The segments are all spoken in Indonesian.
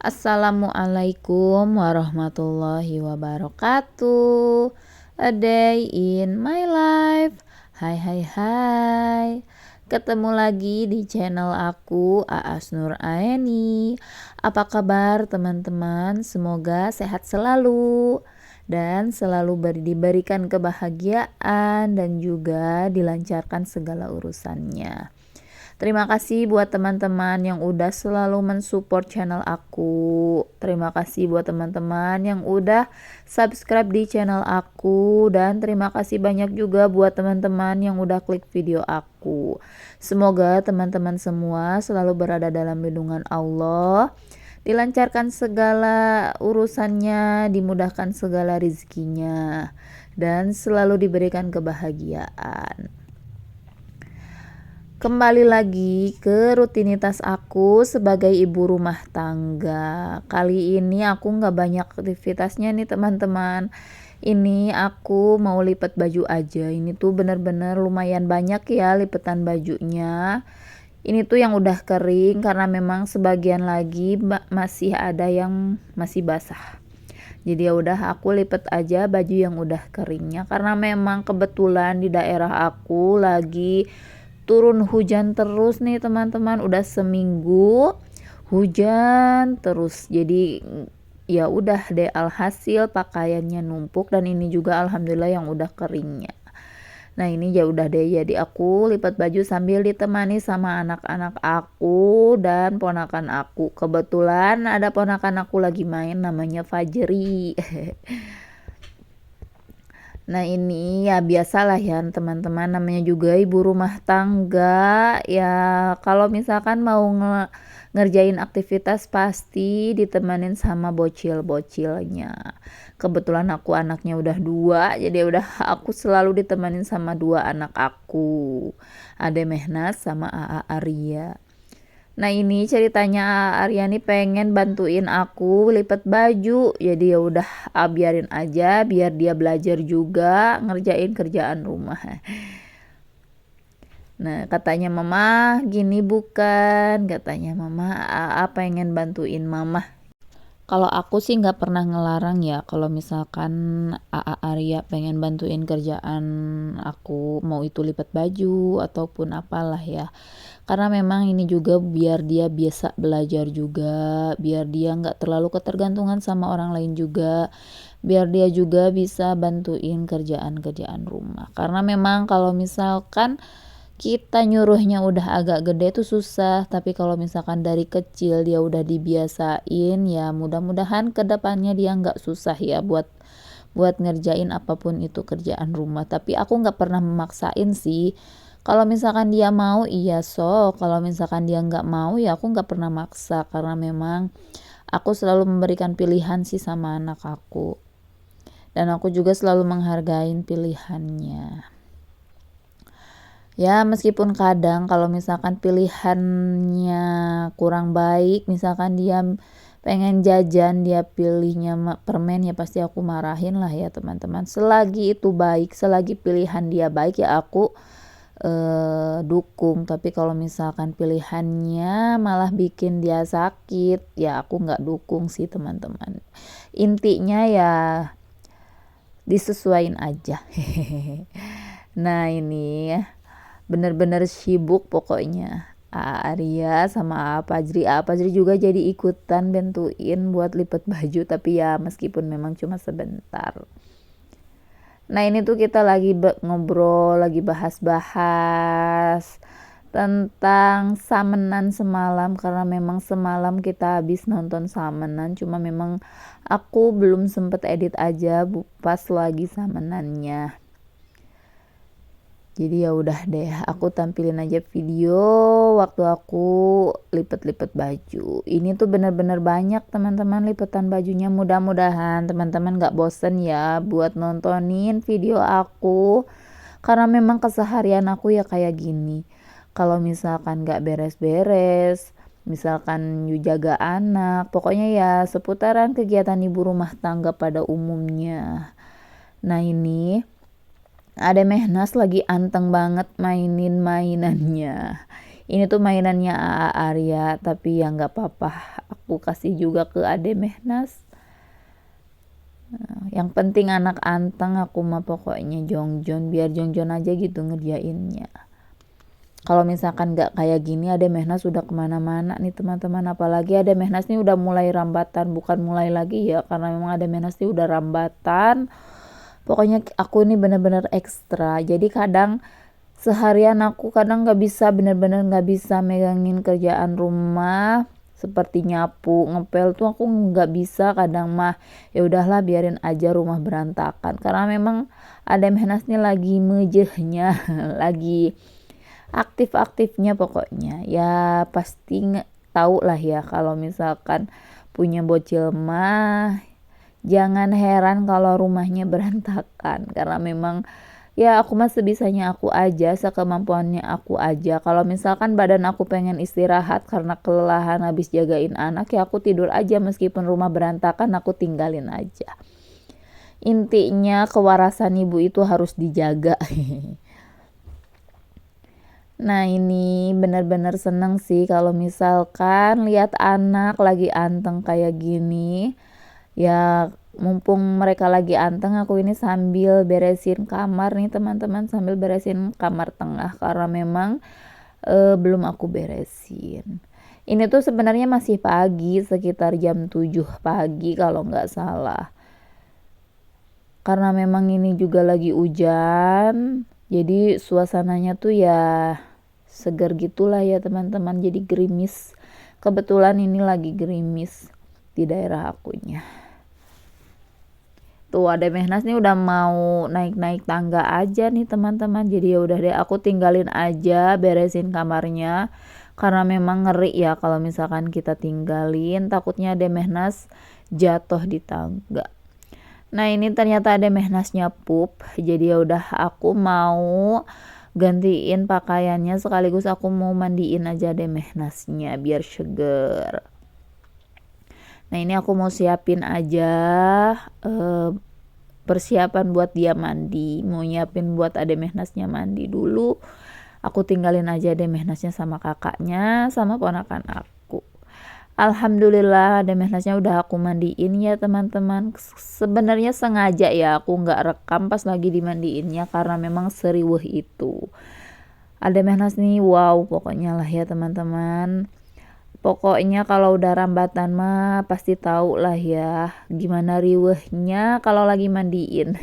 Assalamualaikum warahmatullahi wabarakatuh. A day in my life. Hai hai hai. Ketemu lagi di channel aku Aas Nur Aeni. Apa kabar teman-teman? Semoga sehat selalu dan selalu diberikan kebahagiaan dan juga dilancarkan segala urusannya. Terima kasih buat teman-teman yang udah selalu mensupport channel aku. Terima kasih buat teman-teman yang udah subscribe di channel aku. Dan terima kasih banyak juga buat teman-teman yang udah klik video aku. Semoga teman-teman semua selalu berada dalam lindungan Allah. Dilancarkan segala urusannya, dimudahkan segala rezekinya, dan selalu diberikan kebahagiaan. Kembali lagi ke rutinitas aku sebagai ibu rumah tangga. Kali ini aku nggak banyak aktivitasnya nih teman-teman. Ini aku mau lipat baju aja. Ini tuh bener-bener lumayan banyak ya lipetan bajunya. Ini tuh yang udah kering karena memang sebagian lagi masih ada yang masih basah. Jadi ya udah aku lipat aja baju yang udah keringnya karena memang kebetulan di daerah aku lagi turun hujan terus nih teman-teman, udah seminggu hujan terus. Jadi ya udah deh, alhasil pakaiannya numpuk dan ini juga alhamdulillah yang udah keringnya. Nah ini ya udah deh, jadi aku lipat baju sambil ditemani sama anak-anak aku dan ponakan aku. Kebetulan ada ponakan aku lagi main namanya Fajri. Nah ini ya biasalah ya teman-teman, namanya juga ibu rumah tangga ya, kalau misalkan mau ngerjain aktivitas pasti ditemanin sama bocil-bocilnya. Kebetulan aku anaknya udah 2, jadi udah aku selalu ditemanin sama 2 anak aku, Ade Mehnas sama Aa Arya. Nah ini ceritanya Arya nih pengen bantuin aku lipat baju, jadi ya udah biarin aja biar dia belajar juga ngerjain kerjaan rumah. Nah katanya mama gini bukan, katanya mama pengen bantuin mama. Kalau aku sih nggak pernah ngelarang ya, kalau misalkan Aa Arya pengen bantuin kerjaan aku, mau itu lipat baju ataupun apalah ya. Karena memang ini juga biar dia biasa belajar juga, biar dia nggak terlalu ketergantungan sama orang lain juga, biar dia juga bisa bantuin kerjaan-kerjaan rumah. Karena memang kalau misalkan kita nyuruhnya udah agak gede tuh susah, tapi kalau misalkan dari kecil dia udah dibiasain ya mudah-mudahan kedepannya dia nggak susah ya buat ngerjain apapun itu kerjaan rumah. Tapi aku nggak pernah memaksain sih. Kalau misalkan dia mau iya kalau misalkan dia nggak mau ya aku nggak pernah maksa, karena memang aku selalu memberikan pilihan sih sama anak aku, dan aku juga selalu menghargain pilihannya. Ya meskipun kadang kalau misalkan pilihannya kurang baik, misalkan dia pengen jajan dia pilihnya permen, ya pasti aku marahin lah ya teman-teman. Selagi itu baik, selagi pilihan dia baik ya aku dukung. Tapi kalau misalkan pilihannya malah bikin dia sakit ya aku nggak dukung sih teman-teman. Intinya ya disesuaiin aja. Nah ini ya bener-bener sibuk pokoknya Arya sama Fajri juga jadi ikutan bantuin buat lipat baju, tapi ya meskipun memang cuma sebentar. Nah ini tuh kita lagi ngobrol, lagi bahas-bahas tentang Samenan semalam, karena memang semalam kita habis nonton Samenan, cuma memang aku belum sempet edit aja pas lagi Samenannya. Jadi ya udah deh, aku tampilin aja video waktu aku lipet-lipet baju. Ini tuh bener-bener banyak teman-teman lipetan bajunya. Mudah-mudahan teman-teman gak bosen ya buat nontonin video aku, karena memang keseharian aku ya kayak gini. Kalau misalkan gak beres-beres, misalkan jaga anak, pokoknya ya seputaran kegiatan ibu rumah tangga pada umumnya. Nah ini Ade Mehnas lagi anteng banget mainin mainannya. Ini tuh mainannya AA Arya, tapi ya nggak apa-apa, aku kasih juga ke Ade Mehnas. Yang penting anak anteng, aku mah pokoknya Jongjon, biar Jongjon aja gitu ngerjainnya. Kalau misalkan nggak kayak gini, Ade Mehnas udah kemana-mana nih teman-teman. Apalagi Ade Mehnas nih udah mulai rambatan, bukan mulai lagi ya, karena memang Ade Mehnas nih udah rambatan. Pokoknya aku ini bener-bener ekstra, jadi kadang seharian aku kadang nggak bisa, bener-bener nggak bisa megangin kerjaan rumah seperti nyapu ngepel tuh, aku nggak bisa kadang mah. Ya udahlah, biarin aja rumah berantakan, karena memang Ade Mehnas nih lagi mejehnya lagi aktif-aktifnya pokoknya. Ya pasti tahu lah ya, kalau misalkan punya bocil mah jangan heran kalau rumahnya berantakan, karena memang ya aku mah sebisanya aku aja, sekemampuannya aku aja. Kalau misalkan badan aku pengen istirahat karena kelelahan habis jagain anak, ya aku tidur aja, meskipun rumah berantakan aku tinggalin aja. Intinya kewarasan ibu itu harus dijaga. Nah ini bener-bener seneng sih kalau misalkan lihat anak lagi anteng kayak gini. Ya mumpung mereka lagi anteng, aku ini sambil beresin kamar nih teman-teman, sambil beresin kamar tengah karena memang belum aku beresin. Ini tuh sebenarnya masih pagi, sekitar jam 7 pagi kalau nggak salah. Karena memang ini juga lagi hujan, jadi suasananya tuh ya seger gitulah ya teman-teman, jadi gerimis. Kebetulan ini lagi gerimis di daerah akunya. Tuh Ade Mehnas nih udah mau naik-naik tangga aja nih teman-teman. Jadi ya udah deh, aku tinggalin aja beresin kamarnya. Karena memang ngeri ya kalau misalkan kita tinggalin, takutnya Ade Mehnas jatuh di tangga. Nah ini ternyata Ade Mehnasnya pup. Jadi ya udah, aku mau gantiin pakaiannya, sekaligus aku mau mandiin aja Ade Mehnasnya biar seger. Nah ini aku mau siapin aja persiapan buat dia mandi, mau nyiapin buat Ade Mehnasnya mandi dulu. Aku tinggalin aja Ade Mehnasnya sama kakaknya sama ponakan aku. Alhamdulillah Ade Mehnasnya udah aku mandiin ya teman-teman. Sebenarnya sengaja ya aku nggak rekam pas lagi dimandiinnya, karena memang seriweh itu. Ade Mehnas nih wow pokoknya lah ya teman-teman. Pokoknya kalau udah rambatan mah pasti tahu lah ya gimana riwehnya kalau lagi mandiin.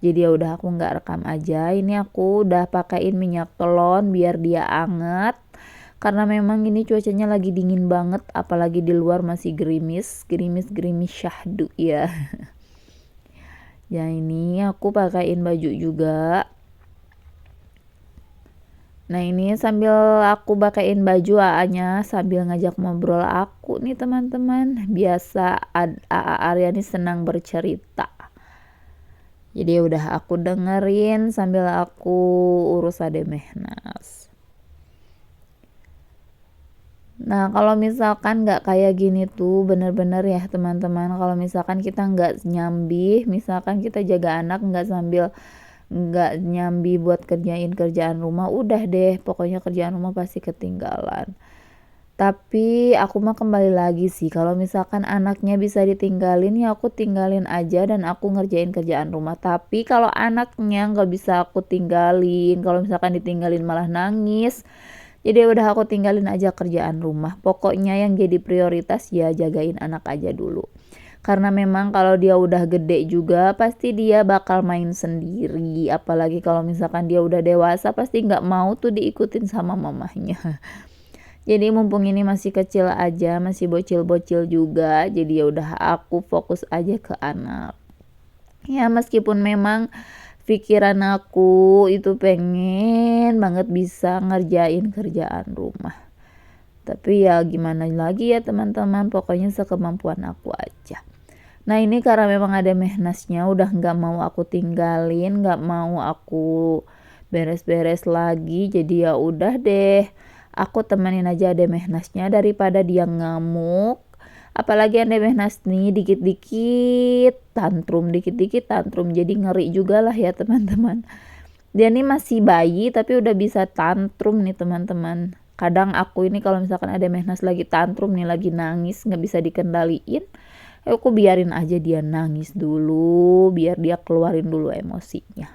Jadi ya udah, aku nggak rekam aja. Ini aku udah pakein minyak telon biar dia anget. Karena memang ini cuacanya lagi dingin banget, apalagi di luar masih gerimis syahdu ya. Ya ini aku pakein baju juga. Nah ini sambil aku pakein baju, AA-nya sambil ngajak ngobrol aku nih teman-teman. Biasa AA Arya nih senang bercerita. Jadi udah aku dengerin sambil aku urus Ade Mehnas. Nah kalau misalkan nggak kayak gini tuh bener-bener ya teman-teman, kalau misalkan kita nggak nyambi, misalkan kita jaga anak nggak nyambi buat kerjain kerjaan rumah, udah deh pokoknya kerjaan rumah pasti ketinggalan. Tapi aku mah kembali lagi sih, kalau misalkan anaknya bisa ditinggalin ya aku tinggalin aja dan aku ngerjain kerjaan rumah. Tapi kalau anaknya nggak bisa aku tinggalin, kalau misalkan ditinggalin malah nangis, jadi udah aku tinggalin aja kerjaan rumah. Pokoknya yang jadi prioritas ya jagain anak aja dulu. Karena memang kalau dia udah gede juga pasti dia bakal main sendiri. Apalagi kalau misalkan dia udah dewasa pasti nggak mau tuh diikutin sama mamahnya. Jadi mumpung ini masih kecil aja, masih bocil-bocil juga, jadi ya udah aku fokus aja ke anak. Ya meskipun memang pikiran aku itu pengen banget bisa ngerjain kerjaan rumah. Tapi ya gimana lagi ya teman-teman, pokoknya sekemampuan aku aja. Nah ini karena memang Ade Mehnasnya udah nggak mau aku tinggalin, nggak mau aku beres-beres lagi, jadi ya udah deh, aku temenin aja Ade Mehnasnya daripada dia ngamuk. Apalagi Ade Mehnas nih dikit-dikit tantrum, jadi ngeri juga lah ya teman-teman. Dia nih masih bayi tapi udah bisa tantrum nih teman-teman. Kadang aku ini kalau misalkan ada Mehnas lagi tantrum nih, lagi nangis nggak bisa dikendaliin, aku biarin aja dia nangis dulu, biar dia keluarin dulu emosinya.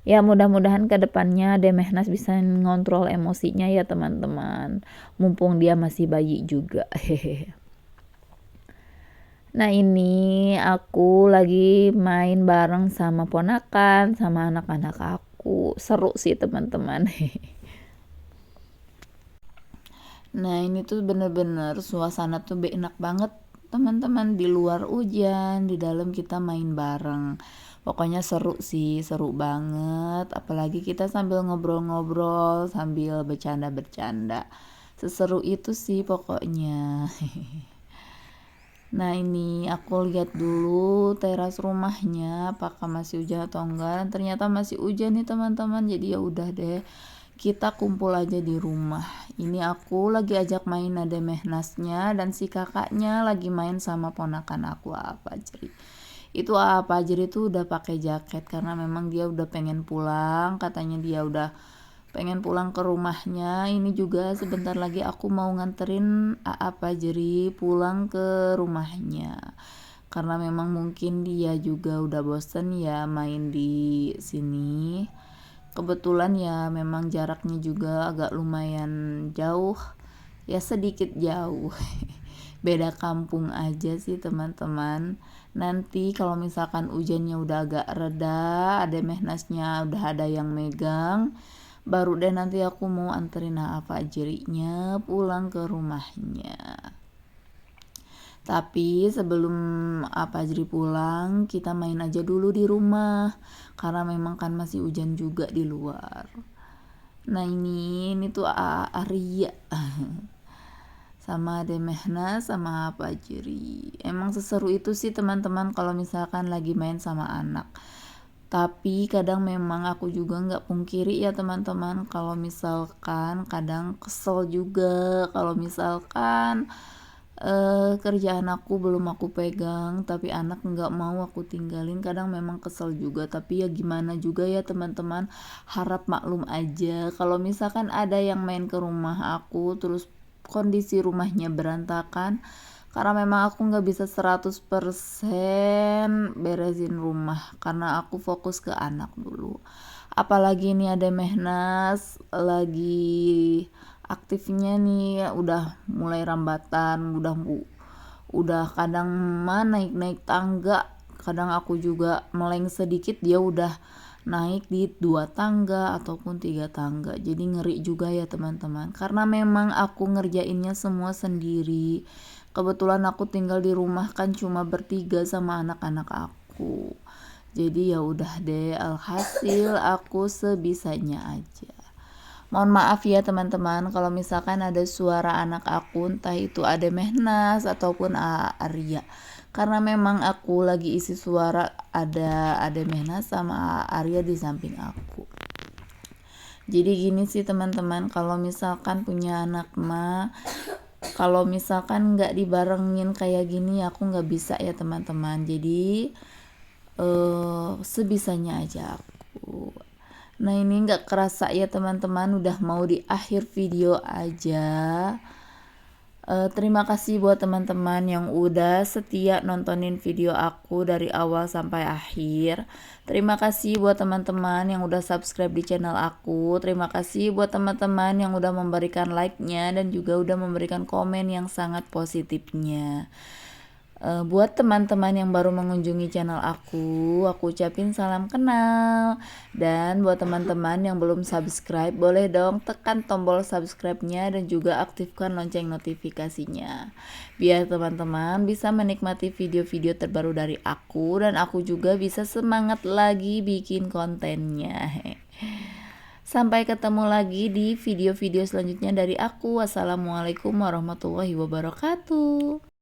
Ya mudah-mudahan kedepannya Mehnas bisa ngontrol emosinya ya teman-teman, mumpung dia masih bayi juga. Hehehe. Nah ini aku lagi main bareng sama ponakan, sama anak-anak aku. Seru sih teman-teman. Nah ini tuh bener-bener suasana tuh enak banget teman-teman. Di luar hujan, di dalam kita main bareng. Pokoknya seru sih, seru banget. Apalagi kita sambil ngobrol-ngobrol, sambil bercanda-bercanda. Seseru itu sih pokoknya. Nah ini aku lihat dulu teras rumahnya apakah masih hujan atau enggak. Ternyata masih hujan nih teman-teman. Jadi ya udah deh, kita kumpul aja di rumah. Ini aku lagi ajak main ada Mehnasnya dan si kakaknya lagi main sama ponakan aku apa Jeri. Itu apa Jeri tuh udah pakai jaket karena memang dia udah pengen pulang. Katanya dia udah pengen pulang ke rumahnya. Ini juga sebentar lagi aku mau nganterin apa Jeri pulang ke rumahnya. Karena memang mungkin dia juga udah bosen ya main di sini. Kebetulan ya memang jaraknya juga agak lumayan jauh. Ya sedikit jauh. Beda kampung aja sih teman-teman. Nanti kalau misalkan hujannya udah agak reda, ada Mehnasnya udah ada yang megang, baru deh nanti aku mau anterin apa Jerinya pulang ke rumahnya. Tapi sebelum apa Jeri pulang, kita main aja dulu di rumah karena memang kan masih hujan juga di luar. Nah ini tuh Arya sama Demehna sama apa Jeri. Emang seseru itu sih teman-teman kalau misalkan lagi main sama anak. Tapi kadang memang aku juga nggak pungkiri ya teman-teman, kalau misalkan kadang kesel juga kalau misalkan kerjaan aku belum aku pegang tapi anak nggak mau aku tinggalin. Kadang memang kesel juga, tapi ya gimana juga ya teman-teman, harap maklum aja kalau misalkan ada yang main ke rumah aku terus kondisi rumahnya berantakan, karena memang aku nggak bisa 100% beresin rumah karena aku fokus ke anak dulu. Apalagi ini ada Mehnas lagi aktifnya nih, udah mulai rambatan, udah kadang naik tangga, kadang aku juga meleng sedikit dia udah naik di 2 tangga ataupun 3 tangga. Jadi ngeri juga ya teman-teman, karena memang aku ngerjainnya semua sendiri. Kebetulan aku tinggal di rumah kan cuma bertiga sama anak-anak aku. Jadi ya udah deh, alhasil aku sebisanya aja. Mohon maaf ya teman-teman kalau misalkan ada suara anak aku, entah itu ada Mehnas ataupun Arya. Karena memang aku lagi isi suara ada Mehnas sama Arya di samping aku. Jadi gini sih teman-teman, kalau misalkan punya anak mah, kalau misalkan nggak dibarengin kayak gini aku nggak bisa ya teman-teman. Jadi sebisanya aja aku. Nah ini nggak kerasa ya teman-teman, udah mau di akhir video aja. Terima kasih buat teman-teman yang udah setia nontonin video aku dari awal sampai akhir. Terima kasih buat teman-teman yang udah subscribe di channel aku. Terima kasih buat teman-teman yang udah memberikan like-nya dan juga udah memberikan komen yang sangat positifnya. Buat teman-teman yang baru mengunjungi channel aku ucapin salam kenal. Dan buat teman-teman yang belum subscribe, boleh dong tekan tombol subscribe-nya dan juga aktifkan lonceng notifikasinya, biar teman-teman bisa menikmati video-video terbaru dari aku dan aku juga bisa semangat lagi bikin kontennya. Sampai ketemu lagi di video-video selanjutnya dari aku. Wassalamualaikum warahmatullahi wabarakatuh.